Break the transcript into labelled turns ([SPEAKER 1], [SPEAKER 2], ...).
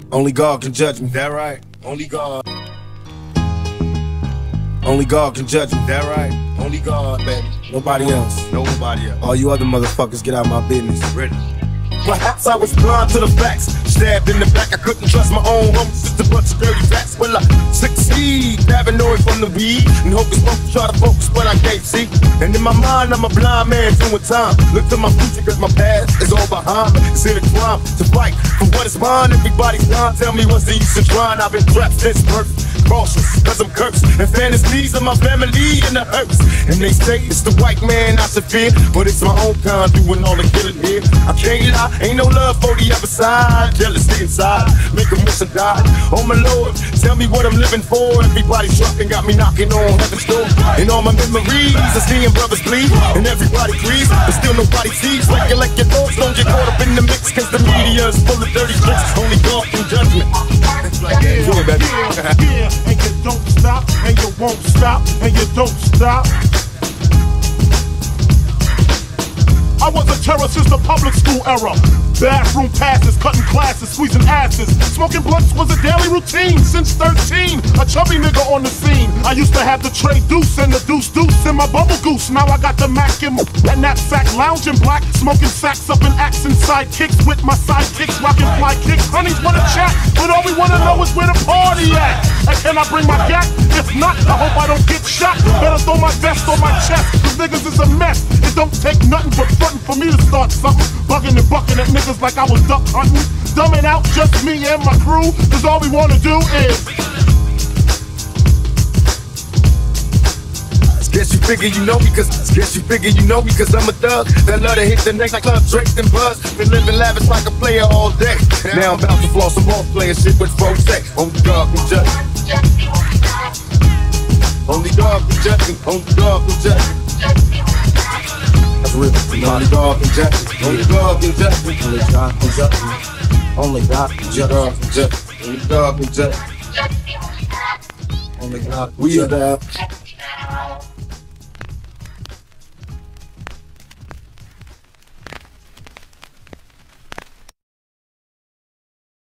[SPEAKER 1] Only God can judge me. That right? Only God. Only God can judge me. That right? Only God, baby. Nobody else. Nobody else. All you other motherfuckers, get out of my business. Ready? Perhaps I was blind to the facts. Stabbed in the back, I couldn't trust my own homies. Just a bunch of dirty facts. Will I succeed? Paranoid from the weed and hocus pocus, try to focus but I can't see. And in my mind, I'm a blind man doing time. Look to my future cause my past is all behind me. It's in a crime to fight for what is mine. Everybody's gone, tell me what's the use of trying. I've been trapped since birth, cautious cause I'm cursed. And fantasies of my family and the hurts. And they say it's the white man I should fear, but it's my own kind doing all the killing here. I can't lie, ain't no love for the other side. Jealousy inside, make them wish I died. Oh my Lord, tell me what I'm living for. Everybody's trucking, got me knocking on heaven's door. And all my memories are seeing brothers bleed, and everybody grieves, but still nobody sees. Recollect your thoughts, don't get caught up in the mix, cause the media is full of dirty tricks. Only God can judge me.
[SPEAKER 2] Yeah, and you don't stop, and you won't stop, and you don't stop. I was a terror since the public school era. Bathroom passes, cutting classes, squeezing asses. Smoking blunts was a daily routine since 13. A chubby nigga on the scene. I used to have the tray deuce and the deuce in my bubble goose. Now I got the Mac in my knapsack, lounging black, smoking sacks up in accent sidekicks with my sidekicks, rocking fly kicks. Honeys wanna chat, but all we wanna know is where the party at. And can I bring my gat? If not, I hope I don't get shot. Better throw my vest on my chest, cause niggas is a mess. It don't take nothing but frontin' for me to start something. Bugging and bucking at niggas like I was duck hunting. Dumbing out just me and my crew, cause all we wanna do is.
[SPEAKER 1] Guess you figure you know me cause I'm a thug that love to hit the next club, draped and buzz. Been living lavish like a player all day. Now I'm about to floss some more player shit with folks say. Only God can judge me. Only God can judge me. Only God can judge me. That's real. Only God can judge me. Only God can judge me. Only God can judge me. Only God can judge me. Only God can judge me. Only God can judge me. We are the